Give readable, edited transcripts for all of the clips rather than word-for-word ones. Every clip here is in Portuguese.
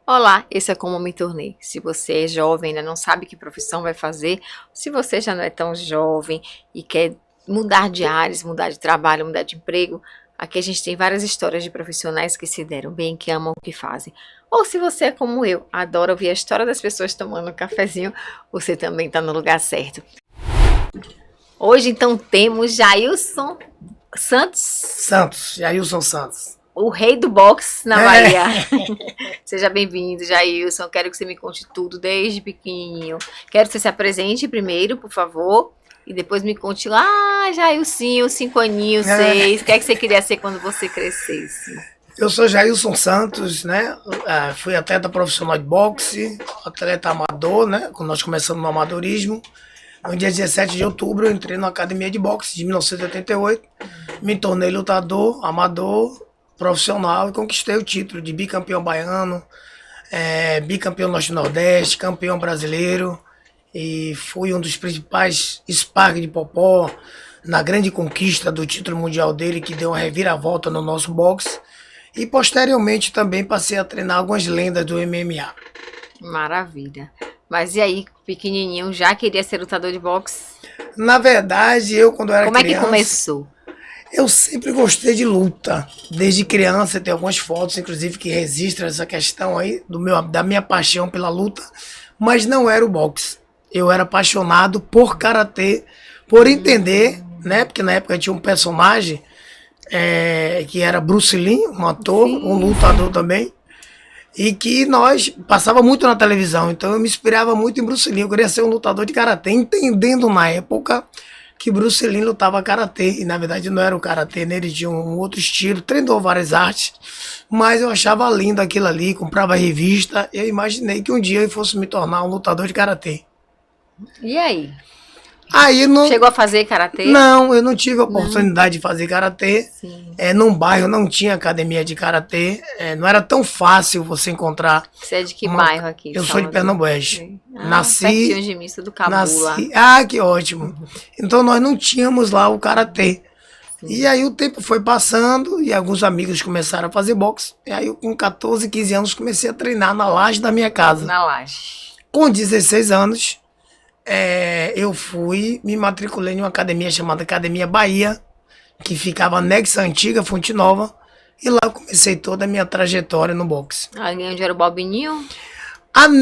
Olá, esse é Como Me Tornei. Se você é jovem, ainda não sabe que profissão vai fazer, se você já não é tão jovem e quer mudar de áreas, mudar de trabalho, mudar de emprego, aqui a gente tem várias histórias de profissionais que se deram bem, que amam o que fazem. Ou se você é como eu, adora ouvir a história das pessoas tomando um cafezinho, você também está no lugar certo. Hoje, então, temos Jailson Santos, Jailson Santos. o rei do boxe na É. Bahia. Seja bem-vindo, Jailson. Quero que você me conte tudo desde pequenininho. Quero que você se apresente primeiro, por favor. E depois me conte lá, Jailson, 5 aninhos, 6. O que é que você queria ser quando você crescesse? Eu sou Jailson Santos, né? Fui atleta profissional de boxe, atleta amador, né? Quando nós começamos no amadorismo. No dia 17 de outubro, eu entrei na academia de boxe de 1988. Me tornei lutador, amador, profissional e conquistei o título de bicampeão baiano, bicampeão norte-nordeste, campeão brasileiro. E fui um dos principais sparring de Popó na grande conquista do título mundial dele, que deu uma reviravolta no nosso boxe. E posteriormente também passei a treinar algumas lendas do MMA. Maravilha. Mas e aí, pequenininho, já queria ser lutador de boxe? Na verdade, eu quando era Como é que criança, começou? eu sempre gostei de luta. Desde criança, tem algumas fotos, inclusive, que registram essa questão aí da minha paixão pela luta, mas não era o boxe. Eu era apaixonado por karatê, por entender, né? Porque na época tinha um personagem que era Bruce Lee, um ator, um lutador também, e que nós passava muito na televisão. Então eu me inspirava muito em Bruce Lee. Eu queria ser um lutador de karatê, entendendo na época que Bruce Lee lutava karatê, e na verdade não era o karatê, né? Ele tinha um outro estilo, treinou várias artes, mas eu achava lindo aquilo ali, comprava revista, e eu imaginei que um dia eu fosse me tornar um lutador de karatê. E aí? Aí não, Chegou a fazer karatê? não, eu não tive a oportunidade de fazer karatê. Sim. Num bairro não tinha academia de karatê, não era tão fácil você encontrar. Você é de que bairro aqui? Eu sou de Pernambuco. Pertinho de mim, do Cabula. Que ótimo. Então nós não tínhamos lá o karatê. E aí o tempo foi passando e alguns amigos começaram a fazer boxe. E aí eu com 14, 15 anos comecei a treinar na laje da minha casa. Na laje. Com 16 anos, eu me matriculei em uma academia chamada Academia Bahia, que ficava anexa à antiga Fonte Nova, e lá eu comecei toda a minha trajetória no boxe. Ali onde era o Balbininho?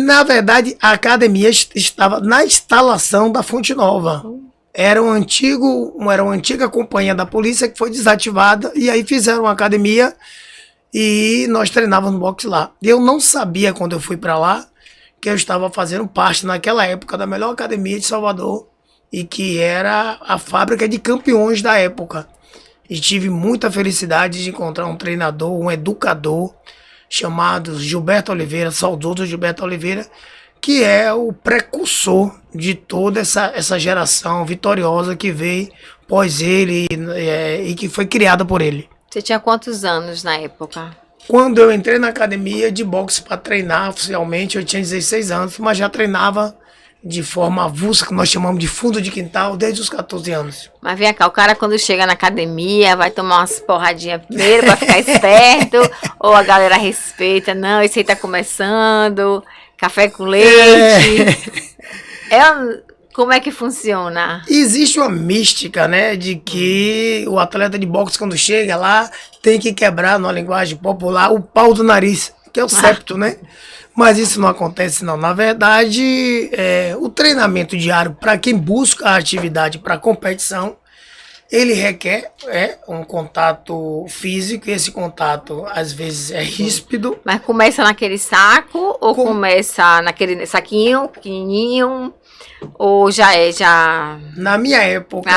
Na verdade, a academia estava na instalação da Fonte Nova. Era uma antiga companhia da polícia que foi desativada, e aí fizeram uma academia e nós treinávamos no boxe lá. Eu não sabia quando eu fui para lá que eu estava fazendo parte naquela época da melhor academia de Salvador, e que era a fábrica de campeões da época. E tive muita felicidade de encontrar um treinador, um educador, chamado Gilberto Oliveira, saudoso Gilberto Oliveira, que é o precursor de toda essa geração vitoriosa que veio pós ele e que foi criada por ele. Você tinha quantos anos na época? Quando eu entrei na academia de boxe para treinar oficialmente, eu tinha 16 anos, mas já treinava de forma avulsa, que nós chamamos de fundo de quintal, desde os 14 anos. Mas vem cá, o cara quando chega na academia vai tomar umas porradinhas primeiro pra ficar esperto, ou a galera respeita, não, esse aí tá começando, café com leite. Como é que funciona? Existe uma mística, né, de que o atleta de boxe, quando chega lá, tem que quebrar, numa linguagem popular, o pau do nariz, que é o septo, né? Mas isso não acontece, não. Na verdade, o treinamento diário, para quem busca a atividade para competição, ele requer um contato físico, e esse contato, às vezes, é ríspido. Mas começa naquele saco, ou começa naquele saquinho pequenininho, ou já... Na minha época,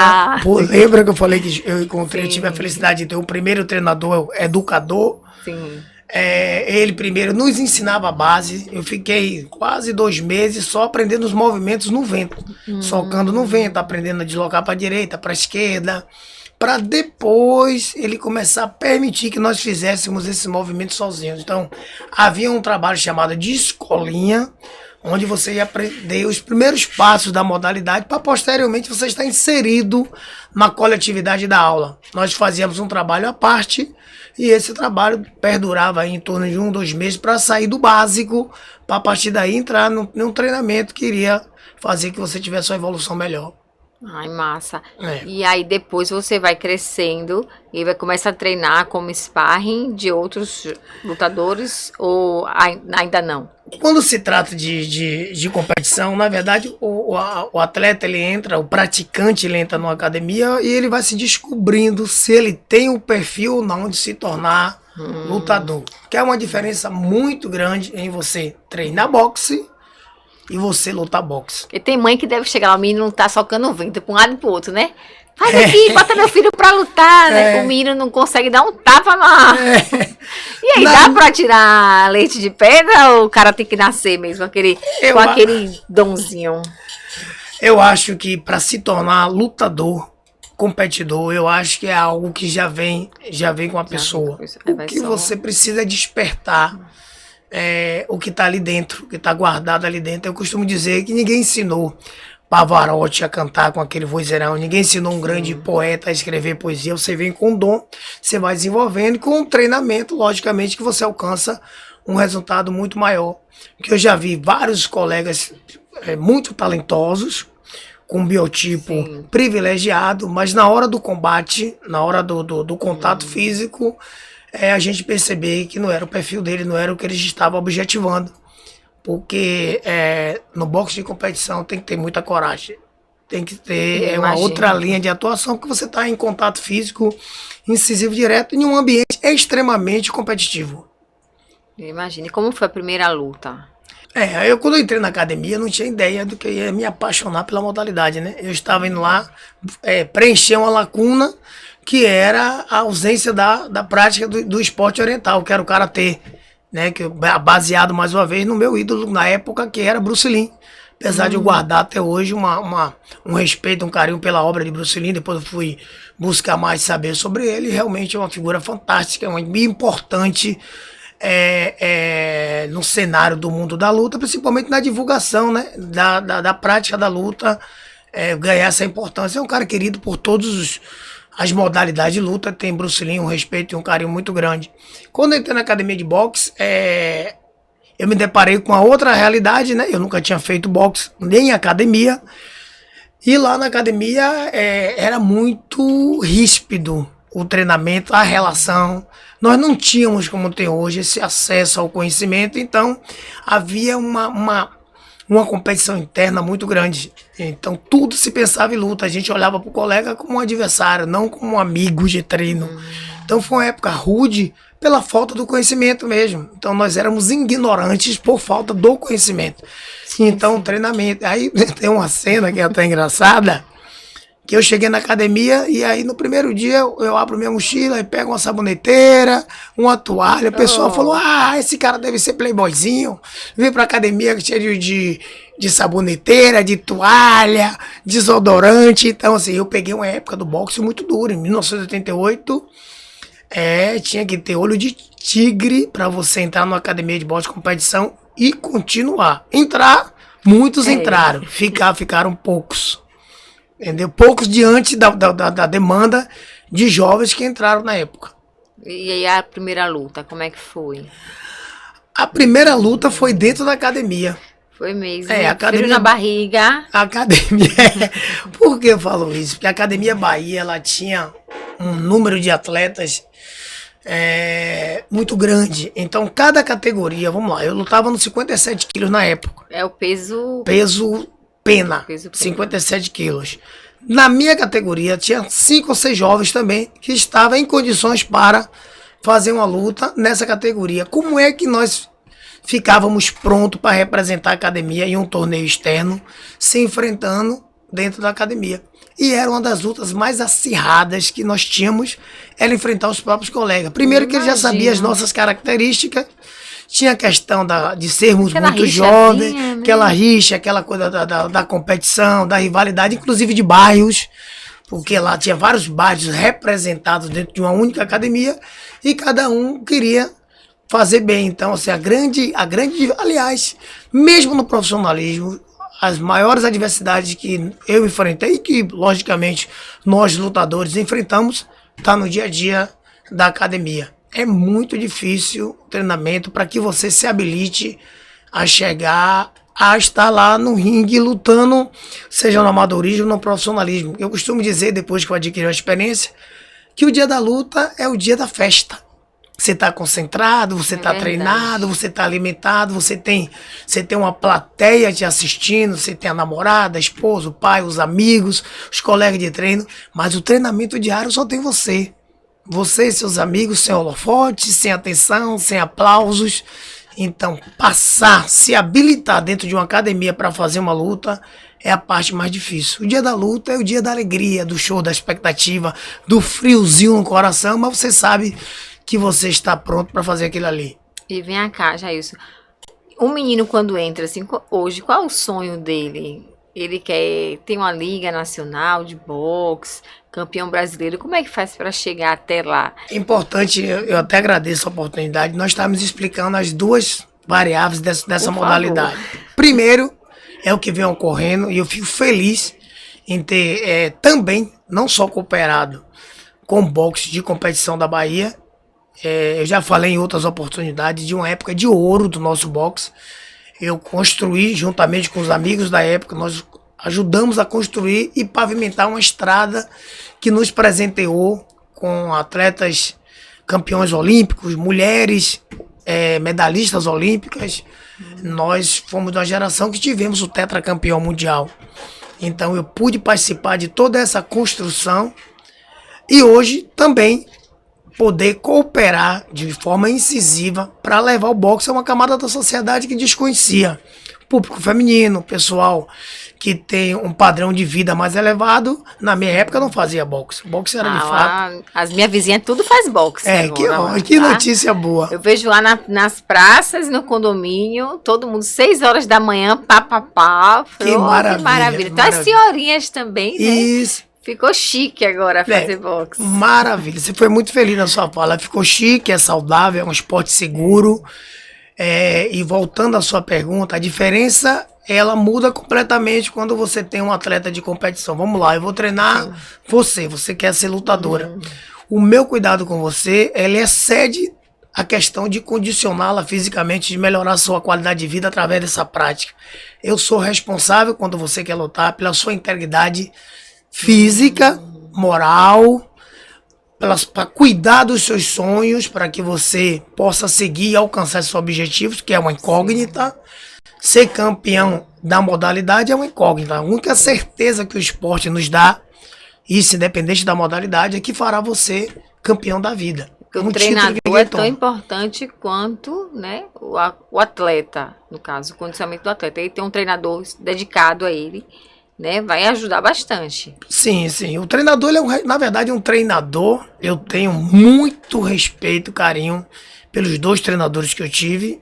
lembra que eu falei que eu tive a felicidade de ter o primeiro treinador, educador? Sim. Ele primeiro nos ensinava a base. Eu fiquei quase 2 meses só aprendendo os movimentos no vento, socando no vento, aprendendo a deslocar para a direita, para a esquerda, para depois ele começar a permitir que nós fizéssemos esses movimentos sozinhos. Então havia um trabalho chamado de escolinha, onde você ia aprender os primeiros passos da modalidade para posteriormente você estar inserido na coletividade da aula. Nós fazíamos um trabalho à parte e esse trabalho perdurava aí em torno de 1, 2 meses para sair do básico, para a partir daí entrar num treinamento que iria fazer que você tivesse uma evolução melhor. Ai, massa. É. E aí depois você vai crescendo e vai começar a treinar como sparring de outros lutadores ou ainda não? Quando se trata de competição, na verdade, o atleta ele entra, o praticante ele entra numa academia e ele vai se descobrindo se ele tem o perfil ou não de se tornar lutador. Que é uma diferença muito grande em você treinar boxe e você lutar boxe. Porque tem mãe que deve chegar lá, o menino não tá socando o vento pra um lado e pro outro, né? Faz aqui, bota meu filho pra lutar, né? O menino não consegue dar um tapa na... E aí, dá pra tirar leite de pedra ou o cara tem que nascer mesmo, com aquele donzinho? Eu acho que para se tornar lutador, competidor, eu acho que é algo que já vem com a pessoa. O que você precisa é despertar o que tá ali dentro, o que tá guardado ali dentro. Eu costumo dizer que ninguém ensinou Pavarotti a cantar com aquele vozeirão, ninguém ensinou um grande poeta a escrever poesia. Você vem com dom, você vai desenvolvendo e com um treinamento, logicamente, que você alcança um resultado muito maior. Que eu já vi vários colegas muito talentosos, com um biotipo privilegiado, mas na hora do combate, na hora do contato físico, a gente perceber que não era o perfil dele, não era o que eles estavam objetivando. Porque no boxe de competição tem que ter muita coragem. Tem que ter uma outra linha de atuação, porque você está em contato físico, incisivo direto, em um ambiente extremamente competitivo. Imagine, como foi a primeira luta? Eu quando eu entrei na academia, não tinha ideia do que eu ia me apaixonar pela modalidade, né? Eu estava indo lá preencher uma lacuna, que era a ausência da prática do esporte oriental, que era o karatê. Né, que baseado mais uma vez no meu ídolo na época, que era Bruce Lee. Apesar de eu guardar até hoje um respeito, um carinho pela obra de Bruce Lee, depois eu fui buscar mais saber sobre ele. Realmente é uma figura fantástica, muito importante no cenário do mundo da luta, principalmente na divulgação, né, da prática da luta, ganhar essa importância. É um cara querido por todos as modalidades de luta, tem Bruce Lee um respeito e um carinho muito grande. Quando eu entrei na academia de boxe, eu me deparei com a outra realidade, né? Eu nunca tinha feito boxe nem em academia. E lá na academia era muito ríspido o treinamento, a relação. Nós não tínhamos, como tem hoje, esse acesso ao conhecimento, então havia uma competição interna muito grande. Então tudo se pensava em luta. A gente olhava para o colega como um adversário, não como um amigo de treino. Então foi uma época rude pela falta do conhecimento mesmo. Então nós éramos ignorantes por falta do conhecimento. Então treinamento. Aí tem uma cena que é até engraçada, que eu cheguei na academia e aí no primeiro dia eu abro minha mochila e pego uma saboneteira, uma toalha. O pessoal falou, esse cara deve ser playboyzinho. Vem pra academia cheio de saboneteira, de toalha, desodorante. Então assim, eu peguei uma época do boxe muito dura. Em 1988, tinha que ter olho de tigre pra você entrar numa academia de boxe de competição e continuar. Muitos entraram, ficaram poucos. Entendeu? Poucos diante da demanda de jovens que entraram na época. E aí a primeira luta, como é que foi? A primeira luta foi dentro da academia. Foi mesmo. Academia, frio na barriga. A academia. Por que eu falo isso? Porque a Academia Bahia ela tinha um número de atletas muito grande. Então, cada categoria, vamos lá, eu lutava nos 57 quilos na época. É o peso. Pena, 57 quilos. Na minha categoria, tinha 5 ou 6 jovens também que estavam em condições para fazer uma luta nessa categoria. Como é que nós ficávamos prontos para representar a academia em um torneio externo, se enfrentando dentro da academia? E era uma das lutas mais acirradas que nós tínhamos, era enfrentar os próprios colegas. Primeiro que ele já sabia as nossas características. Tinha a questão de sermos muito jovens, aquela rixa, aquela coisa da competição, da rivalidade, inclusive de bairros, porque lá tinha vários bairros representados dentro de uma única academia e cada um queria fazer bem. Então, assim, aliás, mesmo no profissionalismo, as maiores adversidades que eu enfrentei, que logicamente nós lutadores enfrentamos, tá no dia a dia da academia. É muito difícil o treinamento para que você se habilite a chegar a estar lá no ringue lutando, seja no amadorismo ou no profissionalismo. Eu costumo dizer, depois que eu adquiri a experiência, que o dia da luta é o dia da festa. Você está concentrado, você está treinado, você está alimentado, você tem uma plateia te assistindo, você tem a namorada, a esposa, o pai, os amigos, os colegas de treino, mas o treinamento diário só tem você. Você e seus amigos sem holofote, sem atenção, sem aplausos. Então, se habilitar dentro de uma academia para fazer uma luta é a parte mais difícil. O dia da luta é o dia da alegria, do show, da expectativa, do friozinho no coração, mas você sabe que você está pronto para fazer aquilo ali. E vem cá, Jailson. Um menino quando entra assim, hoje, qual é o sonho dele? Ele quer ter uma liga nacional de boxe, campeão brasileiro. Como é que faz para chegar até lá? É importante, eu até agradeço a oportunidade. Nós estamos explicando as duas variáveis dessa modalidade. Primeiro, é o que vem ocorrendo e eu fico feliz em ter também, não só cooperado com o boxe de competição da Bahia. Eu já falei em outras oportunidades de uma época de ouro do nosso boxe. Eu construí, juntamente com os amigos da época, nós ajudamos a construir e pavimentar uma estrada que nos presenteou com atletas campeões olímpicos, mulheres medalhistas olímpicas. Nós fomos de uma geração que tivemos o tetracampeão mundial. Então eu pude participar de toda essa construção e hoje também poder cooperar de forma incisiva para levar o boxe a uma camada da sociedade que desconhecia. Público feminino, pessoal que tem um padrão de vida mais elevado. Na minha época não fazia boxe. Boxe era de fato. As minhas vizinhas tudo faz boxe. Agora, que notícia boa. Eu vejo lá nas praças, no condomínio, todo mundo, 6 horas da manhã, pá. Que maravilha. Então as senhorinhas também, né? Isso. Ficou chique agora fazer boxe. Maravilha. Você foi muito feliz na sua fala. Ficou chique, é saudável, é um esporte seguro. E voltando à sua pergunta, a diferença ela muda completamente quando você tem um atleta de competição. Vamos lá, eu vou treinar você quer ser lutadora. O meu cuidado com você, ele excede a questão de condicioná-la fisicamente, de melhorar a sua qualidade de vida através dessa prática. Eu sou responsável, quando você quer lutar, pela sua integridade física, moral, para cuidar dos seus sonhos, para que você possa seguir e alcançar seus objetivos, que é uma incógnita. Ser campeão da modalidade é uma incógnita. A única certeza que o esporte nos dá, isso independente da modalidade, é que fará você campeão da vida. O treinador é tão importante quanto, né, o atleta, no caso, o condicionamento do atleta. Ele tem um treinador dedicado a ele, né, vai ajudar bastante. Sim. O treinador, na verdade, é um treinador. Eu tenho muito respeito, carinho pelos dois treinadores que eu tive,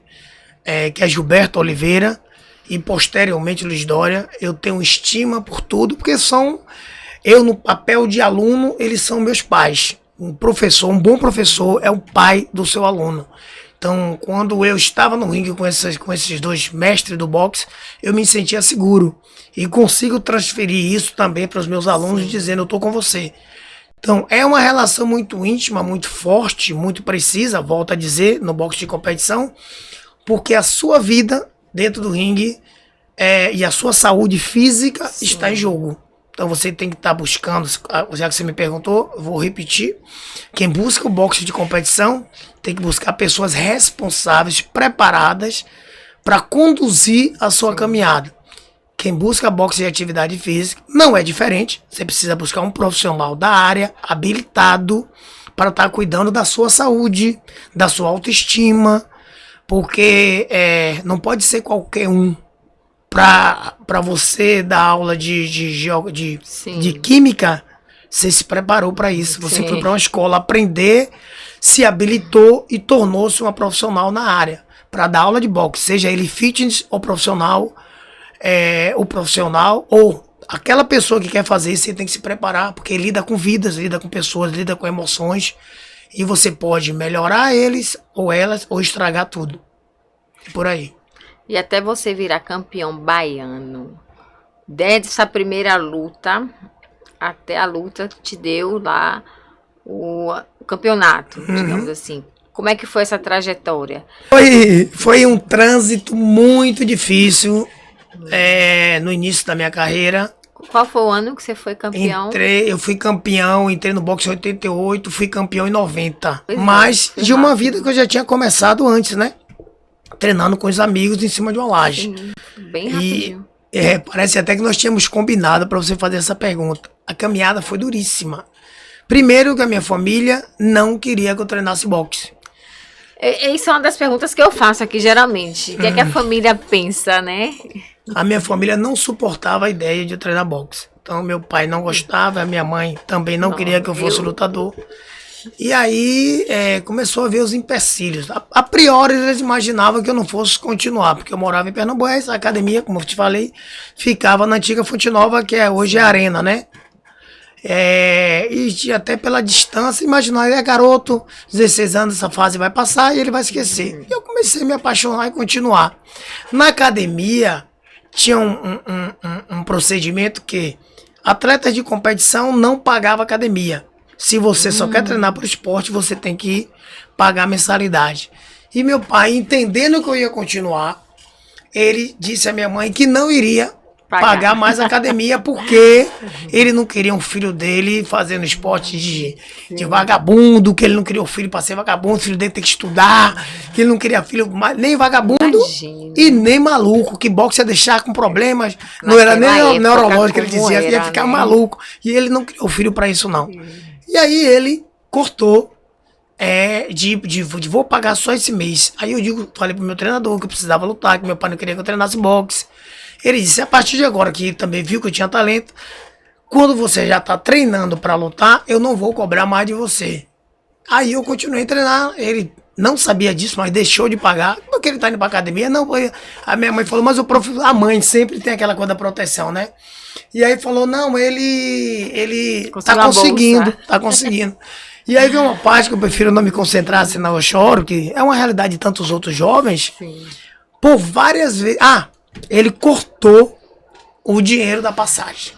que é Gilberto Oliveira e posteriormente Luiz Dória. Eu tenho estima por tudo, porque eu no papel de aluno, eles são meus pais. Um bom professor é o pai do seu aluno. Então, quando eu estava no ringue com esses dois mestres do boxe, eu me sentia seguro. E consigo transferir isso também para os meus alunos, dizendo, eu estou com você. Então, é uma relação muito íntima, muito forte, muito precisa, volto a dizer, no boxe de competição, porque a sua vida dentro do ringue e a sua saúde física está em jogo. Então você tem que estar buscando, já que você me perguntou, eu vou repetir. Quem busca o boxe de competição tem que buscar pessoas responsáveis, preparadas para conduzir a sua caminhada. Quem busca boxe de atividade física não é diferente. Você precisa buscar um profissional da área, habilitado, para estar cuidando da sua saúde, da sua autoestima, porque não pode ser qualquer um. Para você dar aula de química, você se preparou para isso. Você foi para uma escola aprender, se habilitou e tornou-se uma profissional na área. Para dar aula de boxe, seja ele fitness ou profissional, ou aquela pessoa que quer fazer isso, você tem que se preparar, porque lida com vidas, lida com pessoas, lida com emoções. E você pode melhorar eles ou elas ou estragar tudo. Por aí. E até você virar campeão baiano, desde essa primeira luta até a luta que te deu lá o campeonato, digamos assim. Como é que foi essa trajetória? Foi um trânsito muito difícil no início da minha carreira. Qual foi o ano que você foi campeão? Eu fui campeão, entrei no boxe em 88, fui campeão em 90. Pois Mas é, de uma vida que eu já tinha começado antes, né? Treinando com os amigos em cima de uma laje. Sim, bem rapidinho. Parece até que nós tínhamos combinado para você fazer essa pergunta. A caminhada foi duríssima. Primeiro que a minha família não queria que eu treinasse boxe. Isso é uma das perguntas que eu faço aqui geralmente. O que é que a família pensa, né? A minha família não suportava a ideia de eu treinar boxe. Então meu pai não gostava, a minha mãe também não queria que eu fosse lutador. E aí começou a ver os empecilhos. A priori eles imaginavam que eu não fosse continuar, porque eu morava em Pernambuco, a academia, como eu te falei, ficava na antiga Fonte Nova, que hoje é a Arena, né? E até pela distância, imaginar, ele é garoto, 16 anos, essa fase vai passar e ele vai esquecer. E eu comecei a me apaixonar e continuar. Na academia, tinha um procedimento que atletas de competição não pagavam academia. Se você só quer treinar por esporte, você tem que pagar mensalidade. E meu pai, entendendo que eu ia continuar, ele disse à minha mãe que não iria pagar mais academia, porque ele não queria um filho dele fazendo esporte de vagabundo, que ele não queria um filho para ser vagabundo, o filho dele tem que estudar, que ele não queria filho nem vagabundo. Imagina. E nem maluco, que boxe ia deixar com problemas, não era nem neurológico, ele dizia que ia ficar maluco, e ele não criou filho para isso não. E aí ele cortou vou pagar só esse mês. Aí eu falei pro meu treinador que eu precisava lutar, que meu pai não queria que eu treinasse boxe. Ele disse, a partir de agora, que ele também viu que eu tinha talento, quando você já tá treinando para lutar, eu não vou cobrar mais de você. Aí eu continuei a treinar, ele não sabia disso, mas deixou de pagar. Porque ele tá indo pra academia, não. A minha mãe falou, mas a mãe sempre tem aquela coisa da proteção, né? E aí falou, não, ele tá conseguindo. E aí vem uma parte que eu prefiro não me concentrar, senão eu choro, que é uma realidade de tantos outros jovens. Sim. Por várias vezes. Ele cortou o dinheiro da passagem.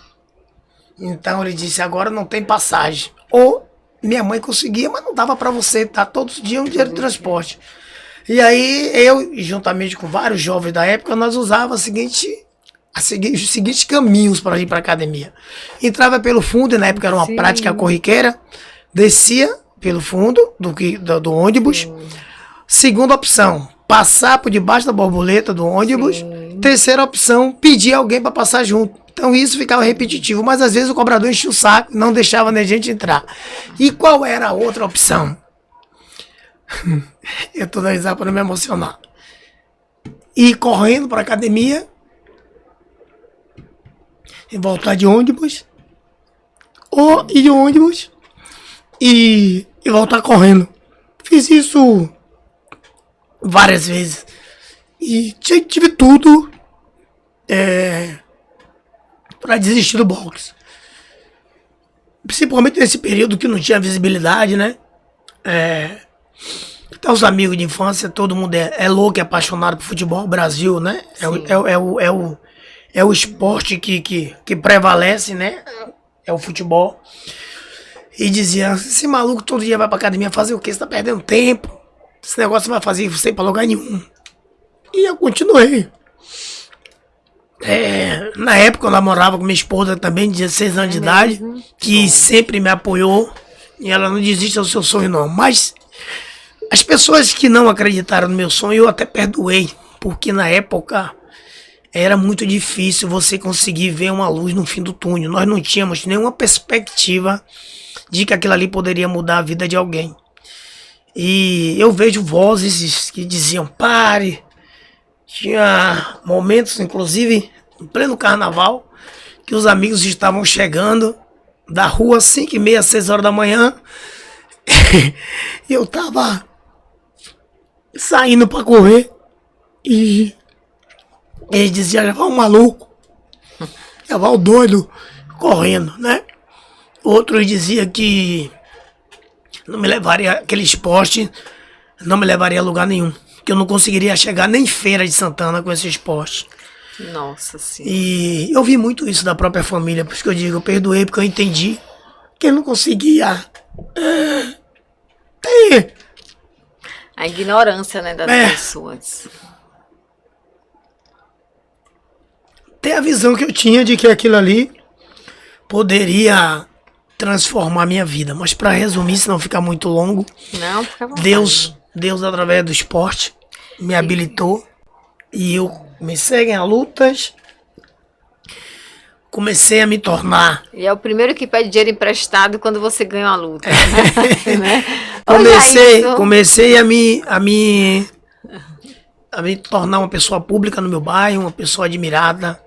Então ele disse, agora não tem passagem. Ou minha mãe conseguia, mas não dava para você dar todos os dias um dinheiro de transporte. E aí eu, juntamente com vários jovens da época, nós usávamos os seguintes caminhos para ir para academia. Entrava pelo fundo, na época era uma prática corriqueira, descia pelo fundo do ônibus. Sim. Segunda opção, passar por debaixo da borboleta do ônibus. Sim. Terceira opção, pedir alguém para passar junto. Então isso ficava repetitivo, mas às vezes o cobrador enchia o saco, não deixava nem a gente entrar. E qual era a outra opção? Eu tô dando risada para não me emocionar. Ir correndo para a academia e voltar de ônibus, ou ir de ônibus e voltar correndo. Fiz isso várias vezes. E tive tudo para desistir do boxe. Principalmente nesse período que não tinha visibilidade, né? Então, os amigos de infância, todo mundo é louco e apaixonado por futebol, Brasil, né? É o esporte que prevalece, né? É o futebol. E dizia, esse maluco todo dia vai pra academia fazer o quê? Você tá perdendo tempo. Esse negócio vai fazer você ir pra lugar nenhum. E eu continuei. Na época eu namorava com minha esposa também, de 16 anos de idade, que sempre me apoiou. E ela não desiste do seu sonho, não. Mas as pessoas que não acreditaram no meu sonho, eu até perdoei. Porque na época era muito difícil você conseguir ver uma luz no fim do túnel. Nós não tínhamos nenhuma perspectiva de que aquilo ali poderia mudar a vida de alguém. E eu vejo vozes que diziam, pare. Tinha momentos, inclusive, em pleno carnaval, que os amigos estavam chegando da rua 5h30, 6 horas da manhã. E eu tava saindo para correr. E eles diziam, já vai um maluco, já vai o doido correndo, né? Outros diziam que não me levaria, aquele esporte não me levaria a lugar nenhum. Que eu não conseguiria chegar nem em Feira de Santana com esse esporte. Nossa Senhora. E eu vi muito isso da própria família, por isso que eu digo, eu perdoei, porque eu entendi que eu não conseguia ter. A ignorância, né, das pessoas. Ter a visão que eu tinha de que aquilo ali poderia transformar a minha vida. Mas para resumir, se não ficar muito longo, Não, fica à vontade. Deus através do esporte me habilitou e eu comecei a ganhar lutas, comecei a me tornar. E é o primeiro que pede dinheiro emprestado quando você ganha uma luta. Né? Comecei a me tornar uma pessoa pública no meu bairro, uma pessoa admirada.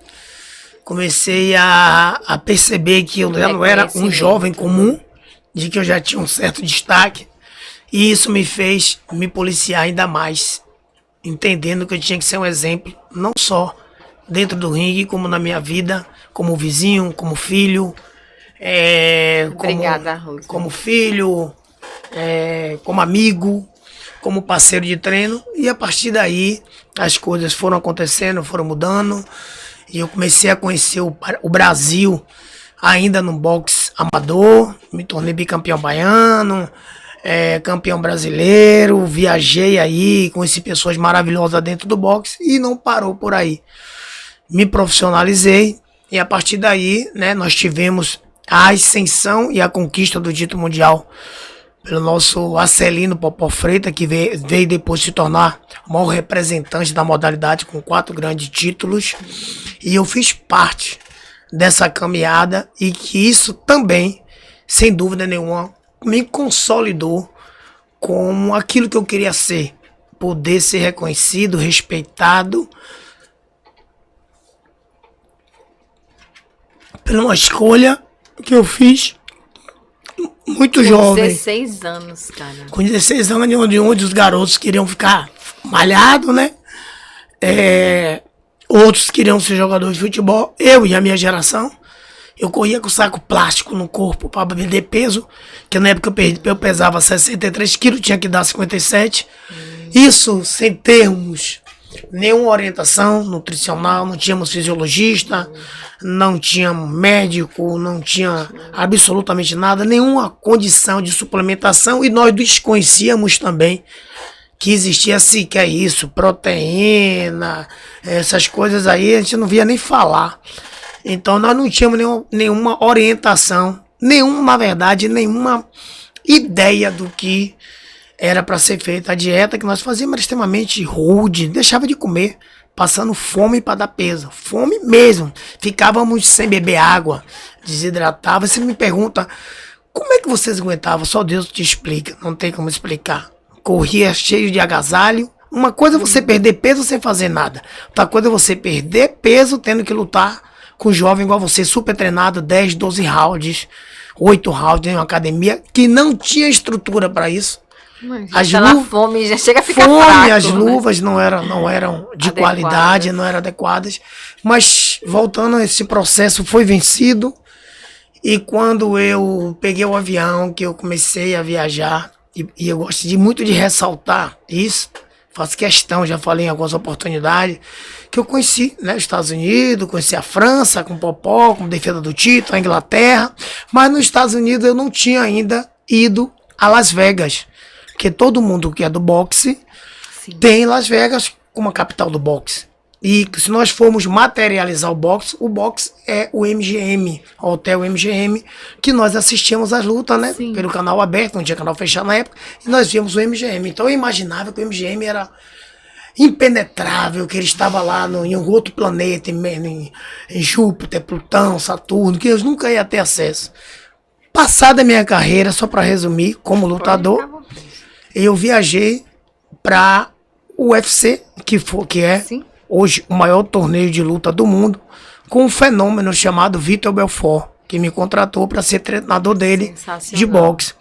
Comecei a perceber que eu já não era um jovem comum, de que eu já tinha um certo destaque. E isso me fez me policiar ainda mais, entendendo que eu tinha que ser um exemplo, não só dentro do ringue, como na minha vida, como vizinho, como filho, Obrigada, Rosa. como filho, como amigo, como parceiro de treino. E a partir daí as coisas foram acontecendo, foram mudando. E eu comecei a conhecer o Brasil ainda no boxe amador, me tornei bicampeão baiano, campeão brasileiro, viajei aí, conheci pessoas maravilhosas dentro do boxe e não parou por aí. Me profissionalizei e a partir daí, né, nós tivemos a ascensão e a conquista do título mundial pelo nosso Acelino Popó Freitas, que veio depois se tornar o maior representante da modalidade com 4 grandes títulos. E eu fiz parte dessa caminhada e que isso também, sem dúvida nenhuma, me consolidou como aquilo que eu queria ser. Poder ser reconhecido, respeitado pela uma escolha que eu fiz muito jovem. 16 anos, cara. Com 16 anos, onde os garotos queriam ficar malhados, né? Outros queriam ser jogadores de futebol. Eu e a minha geração, eu corria com saco plástico no corpo para perder peso, que na época eu pesava 63 quilos, tinha que dar 57. Isso sem termos nenhuma orientação nutricional, não tínhamos fisiologista, não tínhamos médico, não tinha absolutamente nada, nenhuma condição de suplementação, e nós desconhecíamos também que existia sequer isso, proteína, essas coisas aí a gente não via nem falar. Então nós não tínhamos nenhuma orientação, na verdade, nenhuma ideia do que era para ser feita. A dieta que nós fazíamos era extremamente rude, deixava de comer, passando fome para dar peso, fome mesmo. Ficávamos sem beber água, desidratava. Você me pergunta, como é que vocês aguentavam? Só Deus te explica, não tem como explicar. Corria cheio de agasalho. Uma coisa é você perder peso sem fazer nada, outra coisa é você perder peso tendo que lutar com um jovem igual você, super treinado, 10, 12 rounds, 8 rounds em uma academia que não tinha estrutura para isso. Fome já chega a ficar fome, fraco, as né? luvas não eram de qualidade, não eram adequadas. Mas voltando a esse processo, foi vencido. E quando eu peguei o avião, que eu comecei a viajar, e eu gosto muito de ressaltar isso, faço questão, já falei em algumas oportunidades, que eu conheci, né, os Estados Unidos, conheci a França com Popó, com defesa do título, a Inglaterra, mas nos Estados Unidos eu não tinha ainda ido a Las Vegas. Porque todo mundo que é do boxe tem Las Vegas como a capital do boxe. E se nós formos materializar o boxe é o MGM, o Hotel MGM, que nós assistimos às lutas, né? Sim. Pelo canal aberto, não tinha canal fechado na época, e nós vimos o MGM. Então eu imaginava que o MGM era impenetrável, que ele estava lá em um outro planeta, em Júpiter, Plutão, Saturno, que eu nunca ia ter acesso. Passada a minha carreira, só para resumir, como lutador, eu viajei para o UFC, que é Sim. hoje o maior torneio de luta do mundo, com um fenômeno chamado Vitor Belfort, que me contratou para ser treinador dele de boxe.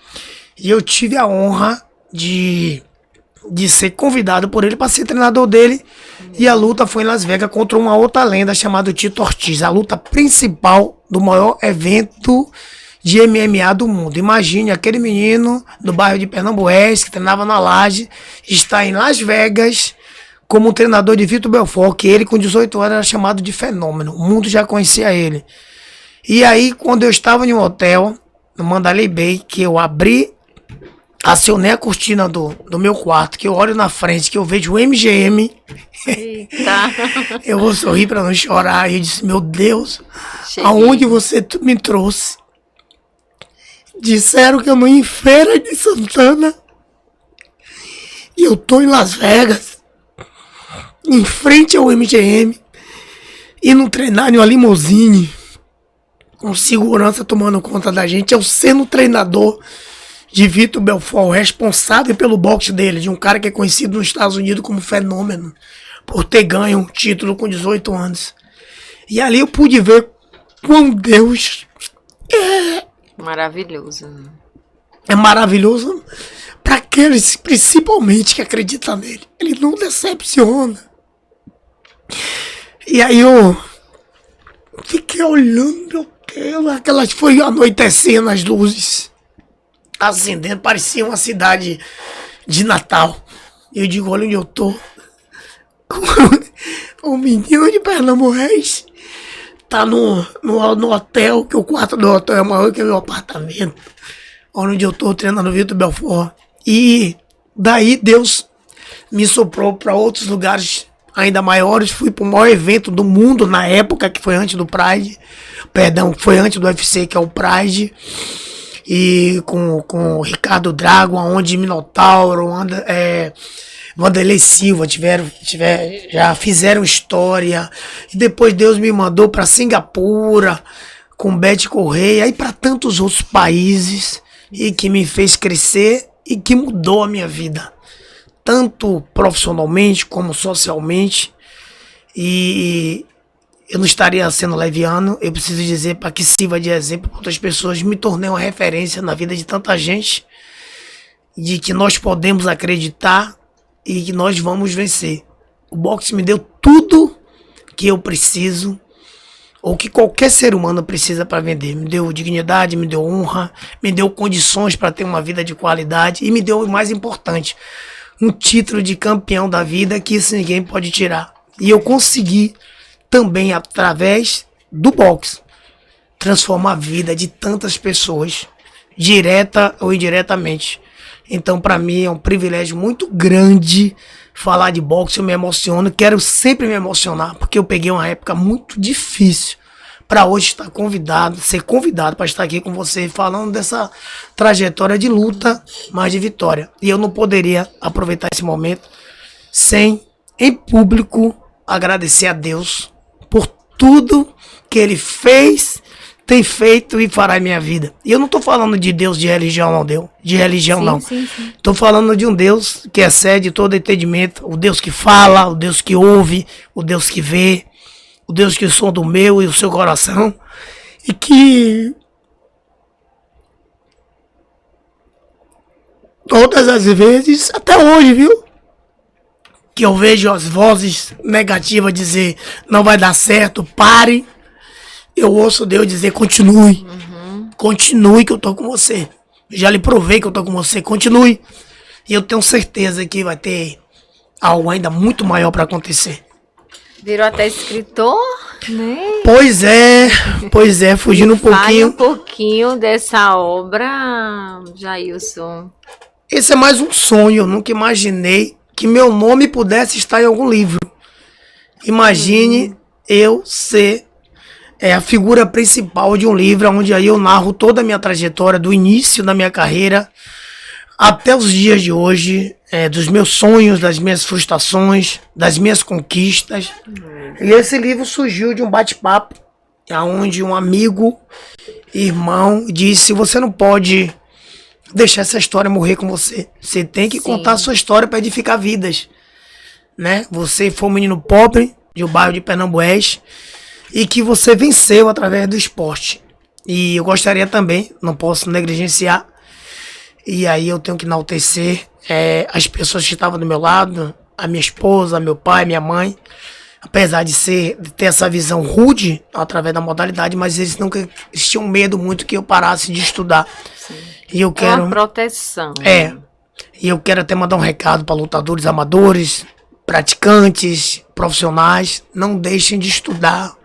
E eu tive a honra de ser convidado por ele para ser treinador dele. E a luta foi em Las Vegas contra uma outra lenda chamada Tito Ortiz. A luta principal do maior evento de MMA do mundo. Imagine aquele menino do bairro de Pernambués, que treinava na Laje, está em Las Vegas como treinador de Vitor Belfort, que ele com 18 anos era chamado de fenômeno. O mundo já conhecia ele. E aí, quando eu estava em um hotel, no Mandalay Bay, que eu acionei a cortina do meu quarto, que eu olho na frente, que eu vejo o MGM, Eita. eu vou sorrir para não chorar. E eu disse, meu Deus, Cheguei. aonde você me trouxe? Disseram que eu não ia em Feira de Santana. E eu tô em Las Vegas, em frente ao MGM, indo treinar em uma limusine, com segurança tomando conta da gente. Eu sendo treinador de Vitor Belfort, responsável pelo boxe dele, de um cara que é conhecido nos Estados Unidos como fenômeno, por ter ganho um título com 18 anos. E ali eu pude ver quão Deus Maravilhoso. é maravilhoso para aqueles, principalmente, que acreditam nele. Ele não decepciona. E aí eu fiquei olhando, meu Deus, aquelas foi anoitecendo as luzes, acendendo, parecia uma cidade de Natal. E eu digo, olha onde eu tô. O menino de Pernambués tá no hotel, que o quarto do hotel é maior que o meu apartamento. Olha onde eu tô treinando Vitor Belfort. E daí Deus me soprou para outros lugares ainda maiores. Fui para o maior evento do mundo na época, que foi antes do Pride. Perdão, foi antes do UFC, que é o Pride. E com o Ricardo Drago, onde Minotauro, Wanderlei Silva já fizeram história. E depois Deus me mandou para Singapura, com Beth Correia, e para tantos outros países, e que me fez crescer e que mudou a minha vida, tanto profissionalmente como socialmente. E eu não estaria sendo leviano, eu preciso dizer, para que sirva de exemplo para outras pessoas. Me tornei uma referência na vida de tanta gente, de que nós podemos acreditar e que nós vamos vencer. O boxe me deu tudo que eu preciso, ou que qualquer ser humano precisa para vender. Me deu dignidade, me deu honra, me deu condições para ter uma vida de qualidade, e me deu o mais importante, um título de campeão da vida, que isso ninguém pode tirar. E eu consegui também, através do boxe, transformar a vida de tantas pessoas, direta ou indiretamente. Então, para mim, é um privilégio muito grande falar de boxe. Eu me emociono, quero sempre me emocionar, porque eu peguei uma época muito difícil para hoje ser convidado para estar aqui com você, falando dessa trajetória de luta, mas de vitória. E eu não poderia aproveitar esse momento sem, em público, agradecer a Deus por tudo que Ele fez, tem feito e fará em minha vida. E eu não estou falando de Deus de religião, não, Deus. De religião, Sim, não. sim. Estou falando de um Deus que excede todo entendimento. O Deus que fala, o Deus que ouve, o Deus que vê, o Deus que sonda o meu e o seu coração. E que todas as vezes, até hoje, viu, que eu vejo as vozes negativas dizer não vai dar certo, pare, eu ouço Deus dizer continue. Continue, que eu tô com você. Já lhe provei que eu tô com você, continue. E eu tenho certeza que vai ter algo ainda muito maior para acontecer. Virou até escritor, né? Pois é, fugindo um Fale um pouquinho. pouquinho dessa obra, Jailson. Esse é mais um sonho, eu nunca imaginei que meu nome pudesse estar em algum livro. Imagine eu ser a figura principal de um livro, onde aí eu narro toda a minha trajetória, do início da minha carreira até os dias de hoje, dos meus sonhos, das minhas frustrações, das minhas conquistas. E esse livro surgiu de um bate-papo, onde um amigo, irmão, disse: você não pode deixar essa história morrer com você. Você tem que contar a sua história para edificar vidas, né? Você foi um menino pobre de um bairro de Pernambués e que você venceu através do esporte. E eu gostaria também, não posso negligenciar, e aí eu tenho que enaltecer as pessoas que estavam do meu lado, a minha esposa, meu pai, minha mãe, apesar de ter essa visão rude através da modalidade, mas eles tinham medo muito que eu parasse de estudar. Sim. E eu quero uma proteção. E eu quero até mandar um recado para lutadores amadores, praticantes, profissionais, não deixem de estudar.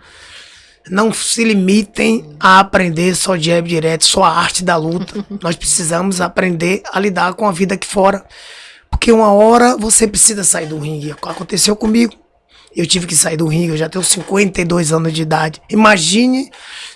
Não se limitem a aprender só jab direto, só a arte da luta. Nós precisamos aprender a lidar com a vida aqui fora. Porque uma hora você precisa sair do ringue. Aconteceu comigo. Eu tive que sair do ringue, eu já tenho 52 anos de idade. Imagine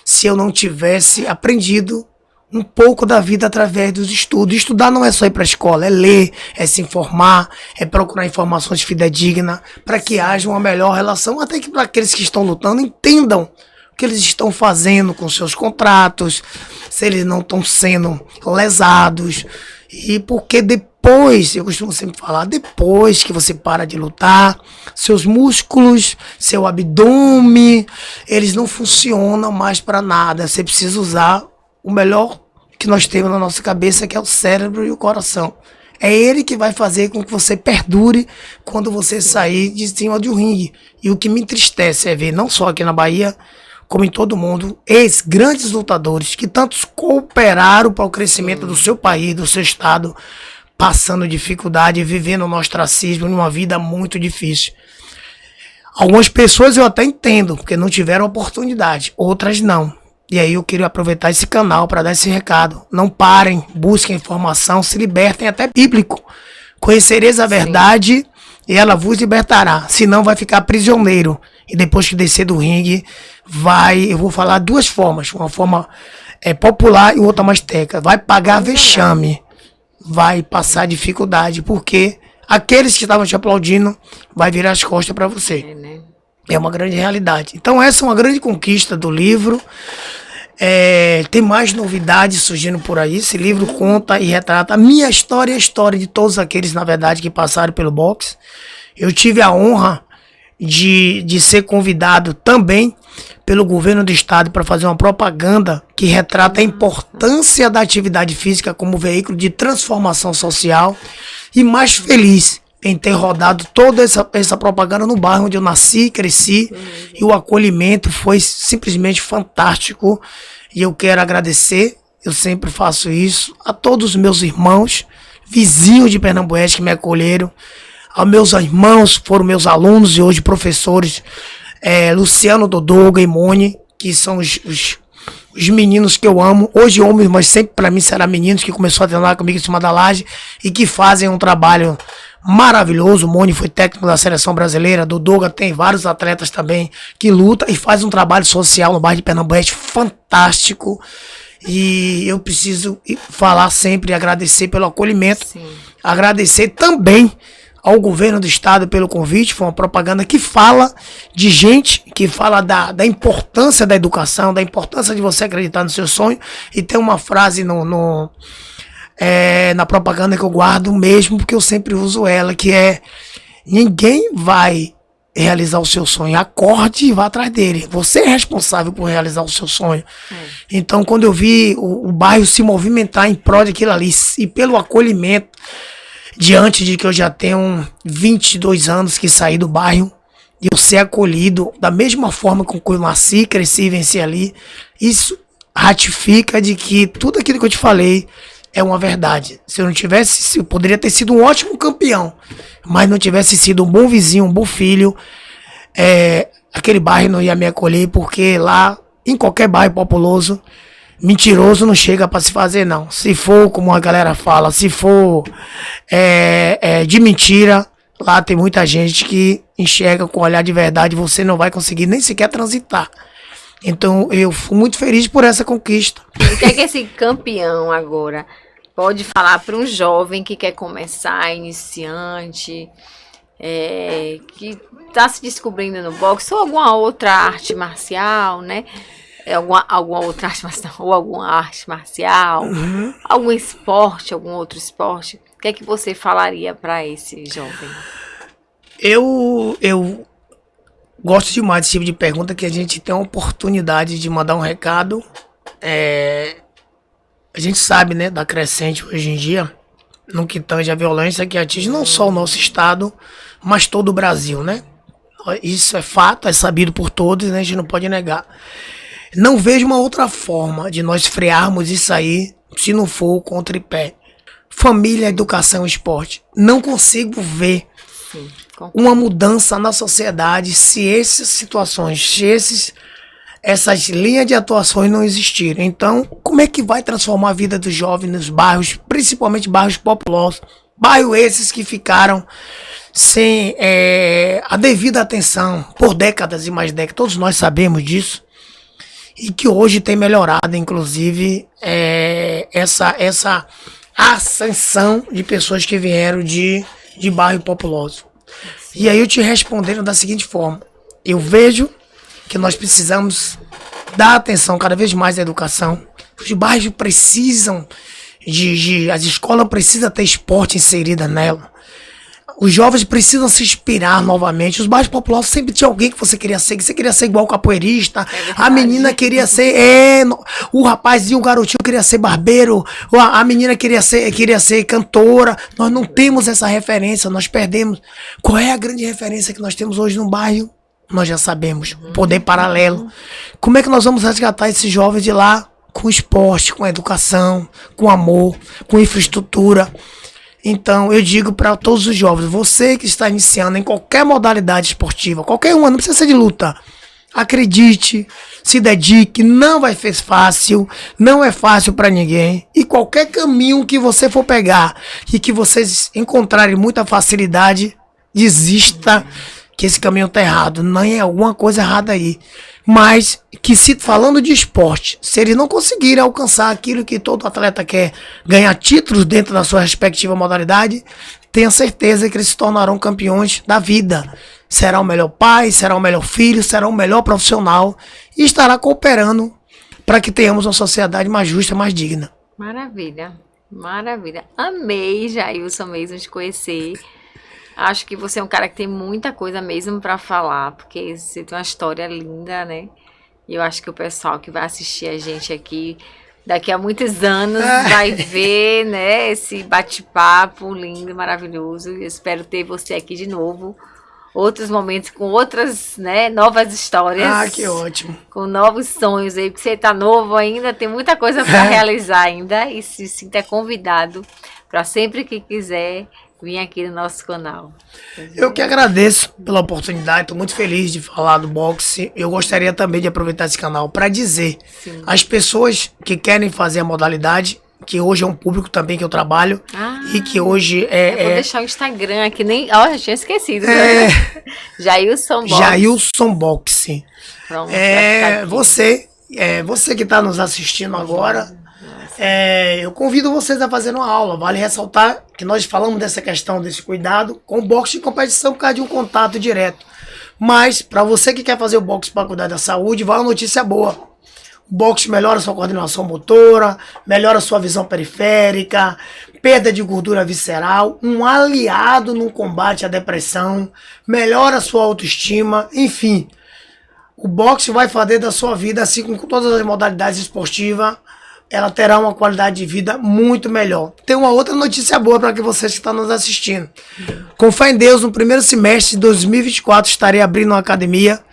se eu não tivesse aprendido um pouco da vida através dos estudos. Estudar não é só ir para a escola, é ler, é se informar, é procurar informações fidedignas para que haja uma melhor relação, até que para aqueles que estão lutando entendam o que eles estão fazendo com seus contratos, se eles não estão sendo lesados. E porque depois, eu costumo sempre falar, depois que você para de lutar, seus músculos, seu abdômen, eles não funcionam mais para nada. Você precisa usar o melhor que nós temos na nossa cabeça, que é o cérebro e o coração. É ele que vai fazer com que você perdure quando você sair de cima de um ringue. E o que me entristece é ver, não só aqui na Bahia, como em todo mundo, grandes lutadores que tantos cooperaram para o crescimento do seu país, do seu estado, passando dificuldade, vivendo no ostracismo, numa vida muito difícil. Algumas pessoas eu até entendo, porque não tiveram oportunidade, outras não. E aí eu queria aproveitar esse canal para dar esse recado. Não parem, busquem informação, se libertem, até bíblico. Conhecereis a verdade e ela vos libertará. Senão vai ficar prisioneiro. E depois que descer do ringue, eu vou falar duas formas. Uma forma popular e outra mais técnica. Vai pagar vexame. Vai passar dificuldade. Porque aqueles que estavam te aplaudindo vai virar as costas para você. É uma grande realidade. Então essa é uma grande conquista do livro. Tem mais novidades surgindo por aí. Esse livro conta e retrata a minha história e a história de todos aqueles, na verdade, que passaram pelo boxe. Eu tive a honra de ser convidado também pelo governo do estado para fazer uma propaganda que retrata a importância da atividade física como veículo de transformação social, e mais feliz em ter rodado toda essa propaganda no bairro onde eu nasci, cresci, e o acolhimento foi simplesmente fantástico. E eu quero agradecer, eu sempre faço isso, a todos os meus irmãos, vizinhos de Pernambués que me acolheram, aos meus irmãos, foram meus alunos e hoje professores, Luciano, Dodô, e Mone, que são os meninos que eu amo, hoje homens, mas sempre para mim será meninos, que começou a treinar comigo em cima da laje e que fazem um trabalho maravilhoso. O Mone foi técnico da seleção brasileira, Dodô tem vários atletas também que lutam e faz um trabalho social no bairro de Pernambués fantástico. E eu preciso falar sempre e agradecer pelo acolhimento. Sim. Agradecer também ao governo do estado pelo convite. Foi uma propaganda que fala de gente, que fala da importância da educação, da importância de você acreditar no seu sonho. E tem uma frase na propaganda que eu guardo mesmo, porque eu sempre uso ela, que é: ninguém vai realizar o seu sonho, acorde e vá atrás dele. Você é responsável por realizar o seu sonho. Então, quando eu vi o bairro se movimentar em prol daquilo ali, e pelo acolhimento, diante de que eu já tenho 22 anos que saí do bairro, e eu ser acolhido da mesma forma com que eu nasci, cresci e venci ali, isso ratifica de que tudo aquilo que eu te falei é uma verdade. Se eu não tivesse, eu poderia ter sido um ótimo campeão, mas não tivesse sido um bom vizinho, um bom filho, aquele bairro não ia me acolher, porque lá, em qualquer bairro populoso, mentiroso não chega para se fazer, não. Se for, como a galera fala, se for de mentira, lá tem muita gente que enxerga com olhar de verdade, você não vai conseguir nem sequer transitar. Então eu fui muito feliz por essa conquista. O que é que esse campeão agora pode falar para um jovem que quer começar, iniciante, que está se descobrindo no boxe ou alguma outra arte marcial, né? Alguma outra arte marcial, ou alguma arte marcial, algum esporte, algum outro esporte? O que é que você falaria para esse jovem? Eu gosto demais desse tipo de pergunta, que a gente tem a oportunidade de mandar um recado. A gente sabe, né, da crescente hoje em dia, no que tange a violência que atinge não só o nosso estado, mas todo o Brasil, né? Isso é fato, é sabido por todos, né? A gente não pode negar. Não vejo uma outra forma de nós frearmos isso aí, se não for com o tripé. Família, educação e esporte. Não consigo ver uma mudança na sociedade se essas situações, se essas linhas de atuações não existirem. Então, como é que vai transformar a vida dos jovens nos bairros, principalmente bairros populosos? Bairros esses que ficaram sem a devida atenção por décadas e mais décadas. Todos nós sabemos disso. E que hoje tem melhorado, inclusive, essa ascensão de pessoas que vieram de bairro populoso. E aí eu te respondendo da seguinte forma. Eu vejo que nós precisamos dar atenção cada vez mais à educação. Os bairros precisam as escolas precisam ter esporte inserida nela. Os jovens precisam se inspirar novamente. Os bairros populares sempre tinha alguém que você queria ser. Que você queria ser igual o capoeirista. A menina queria ser... o rapazinho, o garotinho queria ser barbeiro. A menina queria ser cantora. Nós não temos essa referência. Nós perdemos. Qual é a grande referência que nós temos hoje no bairro? Nós já sabemos. Poder paralelo. Como é que nós vamos resgatar esses jovens de lá? Com esporte, com educação, com amor, com infraestrutura. Então, eu digo para todos os jovens, você que está iniciando em qualquer modalidade esportiva, qualquer uma, não precisa ser de luta, acredite, se dedique, não vai ser fácil, não é fácil para ninguém. E qualquer caminho que você for pegar e que vocês encontrarem muita facilidade, desista, que esse caminho está errado, não é alguma coisa errada aí. Mas que falando de esporte, se eles não conseguirem alcançar aquilo que todo atleta quer, ganhar títulos dentro da sua respectiva modalidade, tenha certeza que eles se tornarão campeões da vida. Será o melhor pai, será o melhor filho, será o melhor profissional e estará cooperando para que tenhamos uma sociedade mais justa, mais digna. Maravilha, maravilha. Amei, Jailson, mesmo te conhecer. Acho que você é um cara que tem muita coisa mesmo para falar, porque você tem uma história linda, né? E eu acho que o pessoal que vai assistir a gente aqui, daqui a muitos anos, vai ver, né, esse bate-papo lindo, maravilhoso. Eu espero ter você aqui de novo. Outros momentos com outras, né, novas histórias. Ah, que ótimo. Com novos sonhos aí, porque você tá novo ainda, tem muita coisa para realizar ainda. E se sinta convidado para sempre que quiser vim aqui no nosso canal. Eu que agradeço pela oportunidade, estou muito feliz de falar do boxe. Eu gostaria também de aproveitar esse canal para dizer às pessoas que querem fazer a modalidade, que hoje é um público também que eu trabalho, e que hoje eu vou deixar o Instagram aqui, nem... Ó, eu tinha esquecido. Jailson Boxe. Jailson Boxe. Pronto, você que está nos assistindo agora, eu convido vocês a fazer uma aula. Vale ressaltar que nós falamos dessa questão, desse cuidado com o boxe de competição por causa de um contato direto. Mas, para você que quer fazer o boxe para cuidar da saúde, vai uma notícia boa. O boxe melhora sua coordenação motora, melhora sua visão periférica, perda de gordura visceral, um aliado no combate à depressão, melhora sua autoestima, enfim. O boxe vai fazer da sua vida, assim como com todas as modalidades esportivas, ela terá uma qualidade de vida muito melhor. Tem uma outra notícia boa para que vocês que estão nos assistindo. Com fé em Deus, no primeiro semestre de 2024, estarei abrindo uma academia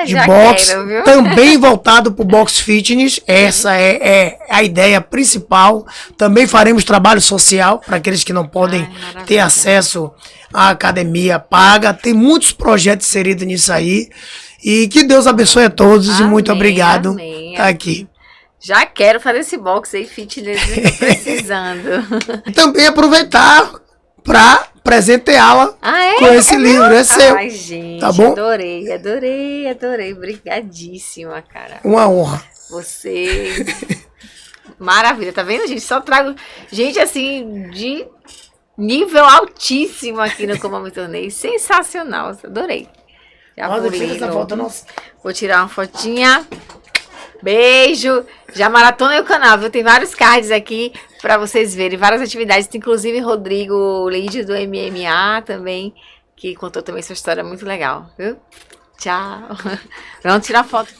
de boxe, também voltado para o boxe fitness. Essa é a ideia principal. Também faremos trabalho social para aqueles que não podem ter acesso à academia paga. Tem muitos projetos inseridos nisso aí. E que Deus abençoe a todos. Amém, e muito obrigado por estar aqui. Já quero fazer esse boxe aí, fitness, tô precisando. Também aproveitar para presenteá-la com esse livro, é seu. Ai, gente, tá bom? Adorei. Obrigadíssima, cara. Uma honra. Você... Maravilha, tá vendo, gente? Só trago gente, assim, de nível altíssimo aqui no Como Eu Me Tornei. Sensacional, adorei. Já vou tirar uma fotinha. Beijo, já maratona o canal, viu? Tem vários cards aqui para vocês verem, várias atividades, inclusive Rodrigo Lídio do MMA também, que contou também sua história muito legal, viu? Tchau. Vamos tirar foto.